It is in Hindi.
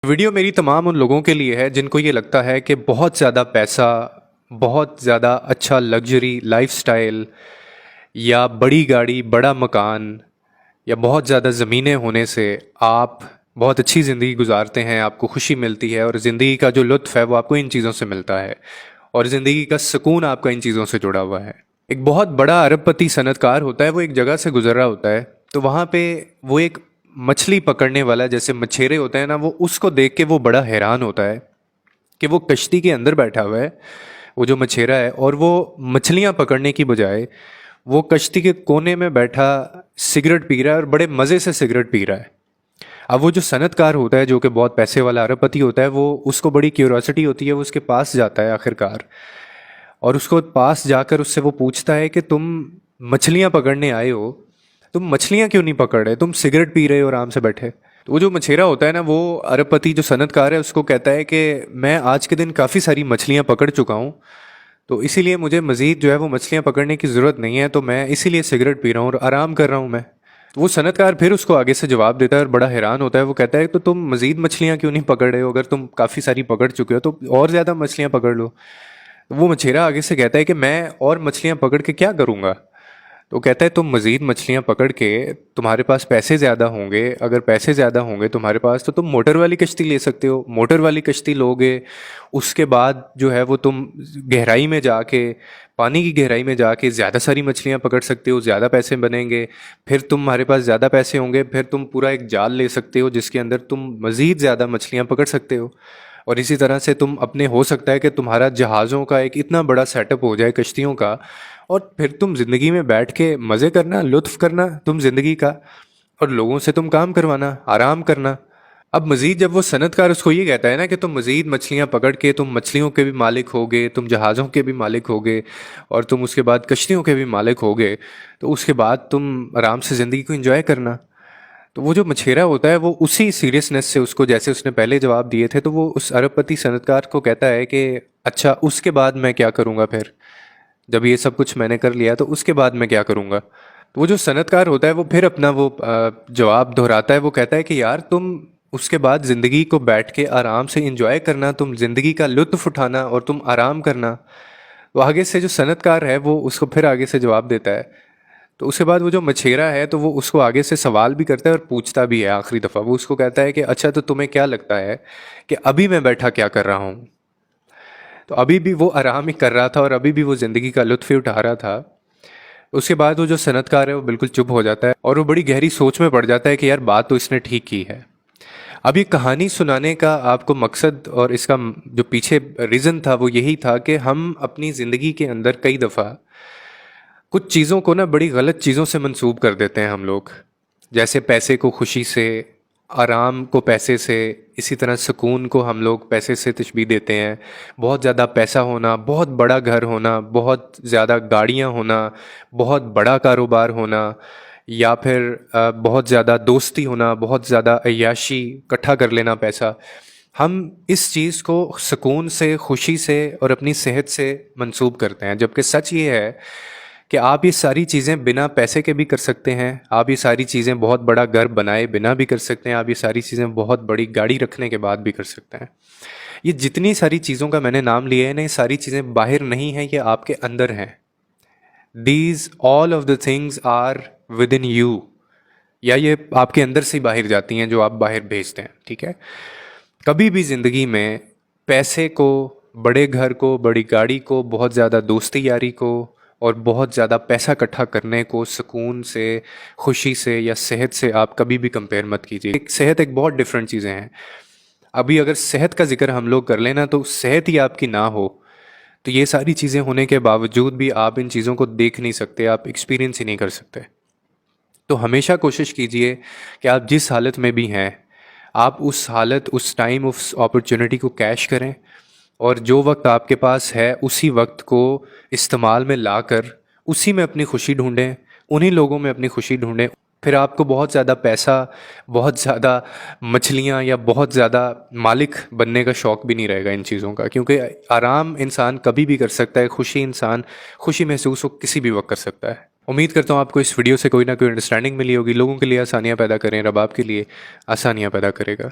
वीडियो मेरी तमाम उन लोगों के लिए है जिनको ये लगता है कि बहुत ज़्यादा पैसा, बहुत ज़्यादा अच्छा लग्जरी लाइफस्टाइल या बड़ी गाड़ी, बड़ा मकान या बहुत ज़्यादा ज़मीनें होने से आप बहुत अच्छी ज़िंदगी गुजारते हैं, आपको खुशी मिलती है और ज़िंदगी का जो लुत्फ़ है वो आपको इन चीज़ों से मिलता है और ज़िंदगी का सुकून आपका इन चीज़ों से जुड़ा हुआ है। एक बहुत बड़ा अरबपति सनतकार होता है, वो एक जगह से गुजर रहा होता है, तो वहाँ पे वो एक मछली पकड़ने वाला, जैसे मछेरे होते हैं ना, वो उसको देख के वो बड़ा हैरान होता है कि वो कश्ती के अंदर बैठा हुआ है, वो जो मछेरा है, और वो मछलियाँ पकड़ने की बजाय वो कश्ती के कोने में बैठा सिगरेट पी रहा है और बड़े मज़े से सिगरेट पी रहा है। अब वो जो सनतकार होता है, जो कि बहुत पैसे वाला अरबपति होता है, वो उसको बड़ी क्यूरोसिटी होती है, वो उसके पास जाता है आखिरकार और उसको पास जाकर उससे वो पूछता है कि तुम मछलियाँ पकड़ने आए हो, तुम मछलियाँ क्यों नहीं पकड़ रहे, तुम सिगरेट पी रहे हो आराम से बैठे। तो वो जो मछेरा होता है ना, वो अरबपति जो सनतकार है उसको कहता है कि मैं आज के दिन काफ़ी सारी मछलियाँ पकड़ चुका हूँ, तो इसीलिए मुझे मज़ीद जो है वो मछलियाँ पकड़ने की ज़रूरत नहीं है, तो मैं इसीलिए सिगरेट पी रहा हूँ और आराम कर रहा हूँ मैं। तो वो सनतकार फिर उसको आगे से जवाब देता है और बड़ा हैरान होता है। वो कहता है तो तुम मज़ीद मछलियाँ क्यों नहीं पकड़ रहे हो, अगर तुम काफ़ी सारी पकड़ चुके हो तो और ज़्यादा मछलियाँ पकड़ लो। तो वो मछेरा आगे से कहता है कि मैं और मछलियाँ पकड़ के क्या करूँगा। तो कहता है तुम मज़ीद मछलियाँ पकड़ के, तुम्हारे पास पैसे ज़्यादा होंगे, अगर पैसे ज़्यादा होंगे तुम्हारे पास तो तुम मोटर वाली कश्ती ले सकते हो, मोटर वाली कश्ती लोगे, उसके बाद जो है वो तुम गहराई में जाके, पानी की गहराई में जाके ज़्यादा सारी मछलियाँ पकड़ सकते हो, ज़्यादा पैसे बनेंगे, फिर तुम्हारे पास ज़्यादा पैसे होंगे, फिर तुम पूरा एक जाल ले सकते हो जिसके अंदर तुम मज़ीद ज़्यादा मछलियाँ पकड़ सकते हो। और इसी तरह से तुम अपने, हो सकता है कि तुम्हारा जहाज़ों का एक इतना बड़ा सेटअप हो जाए, कश्तियों का, और फिर तुम ज़िंदगी में बैठ के मज़े करना, लुत्फ़ करना तुम ज़िंदगी का, और लोगों से तुम काम करवाना, आराम करना। अब मज़ीद जब वो सनतकार उसको ये कहता है ना कि तुम मज़ीद मछलियाँ पकड़ के तुम मछलियों के भी मालिक होगे, तुम जहाज़ों के भी मालिक होगे और तुम उसके बाद कश्तियों के भी मालिक होगे, तो उसके बाद तुम आराम से ज़िंदगी को एंजॉय करना। तो वो जो मछेरा होता है वो उसी सीरियसनेस से उसको, जैसे उसने पहले जवाब दिए थे, तो वो उस अरबपति सनतकार को कहता है कि अच्छा उसके बाद मैं क्या करूँगा, फिर जब ये सब कुछ मैंने कर लिया तो उसके बाद मैं क्या करूँगा। तो वो जो सनतकार होता है वो फिर अपना वो जवाब दोहराता है। वो कहता है कि यार तुम उसके बाद ज़िंदगी को बैठ के आराम से इंजॉय करना, तुम ज़िंदगी का लुत्फ़ उठाना और तुम आराम करना। तो आगे से जो सनतकार है वो उसको फिर आगे से जवाब देता है। तो उसके बाद वो जो मछेरा है तो वो उसको आगे से सवाल भी करता है और पूछता भी है। आखिरी दफ़ा वो उसको कहता है कि अच्छा तो तुम्हें क्या लगता है कि अभी मैं बैठा क्या कर रहा हूँ। तो अभी भी वो आराम ही कर रहा था और अभी भी वो ज़िंदगी का लुत्फ़ ही उठा रहा था। उसके बाद वो जो सनतकार है वो बिल्कुल चुप हो जाता है और वो बड़ी गहरी सोच में पड़ जाता है कि यार बात तो इसने ठीक की है। अब ये कहानी सुनाने का आपको मकसद और इसका जो पीछे रीज़न था वो यही था कि हम अपनी ज़िंदगी के अंदर कई दफ़ा कुछ चीज़ों को ना बड़ी गलत चीज़ों से मंसूब कर देते हैं हम लोग। जैसे पैसे को खुशी से, आराम को पैसे से, इसी तरह सुकून को हम लोग पैसे से तशबीह देते हैं। बहुत ज़्यादा पैसा होना, बहुत बड़ा घर होना, बहुत ज़्यादा गाड़ियाँ होना, बहुत बड़ा कारोबार होना, या फिर बहुत ज़्यादा दोस्ती होना, बहुत ज़्यादा अय्याशी इकट्ठा कर लेना पैसा। हम इस चीज़ को सुकून से, खुशी से और अपनी सेहत से मंसूब करते हैं, जबकि सच ये है कि आप ये सारी चीज़ें बिना पैसे के भी कर सकते हैं। आप ये सारी चीज़ें बहुत बड़ा घर बनाए बिना भी कर सकते हैं। आप ये सारी चीज़ें बहुत बड़ी गाड़ी रखने के बाद भी कर सकते हैं। ये जितनी सारी चीज़ों का मैंने नाम लिया है ना, ये सारी चीज़ें बाहर नहीं हैं, ये आपके अंदर हैं। These all of the things are within you, या ये आपके अंदर से ही बाहर जाती हैं जो आप बाहर भेजते हैं। ठीक है। कभी भी ज़िंदगी में पैसे को, बड़े घर को, बड़ी गाड़ी को, बहुत ज़्यादा दोस्ती यारी को और बहुत ज़्यादा पैसा इकट्ठा करने को सुकून से, खुशी से या सेहत से आप कभी भी कंपेयर मत कीजिए। सेहत एक बहुत डिफरेंट चीज़ें हैं। अभी अगर सेहत का जिक्र हम लोग कर लेना, तो सेहत ही आपकी ना हो तो ये सारी चीज़ें होने के बावजूद भी आप इन चीज़ों को देख नहीं सकते, आप एक्सपीरियंस ही नहीं कर सकते। तो हमेशा कोशिश कीजिए कि आप जिस हालत में भी हैं, आप उस हालत, उस टाइम, उस अपॉर्चुनिटी को कैश करें और जो वक्त आपके पास है उसी वक्त को इस्तेमाल में लाकर उसी में अपनी खुशी ढूंढें, उन्हीं लोगों में अपनी खुशी ढूंढें। फिर आपको बहुत ज़्यादा पैसा, बहुत ज़्यादा मछलियाँ या बहुत ज़्यादा मालिक बनने का शौक़ भी नहीं रहेगा इन चीज़ों का, क्योंकि आराम इंसान कभी भी कर सकता है, खुशी इंसान, खुशी महसूस वो किसी भी वक्त कर सकता है। उम्मीद करता हूँ आपको इस वीडियो से कोई ना कोई अंडरस्टैंडिंग मिली होगी। लोगों के लिए आसानियाँ पैदा करें, रब आपके लिए आसानियाँ पैदा करेगा।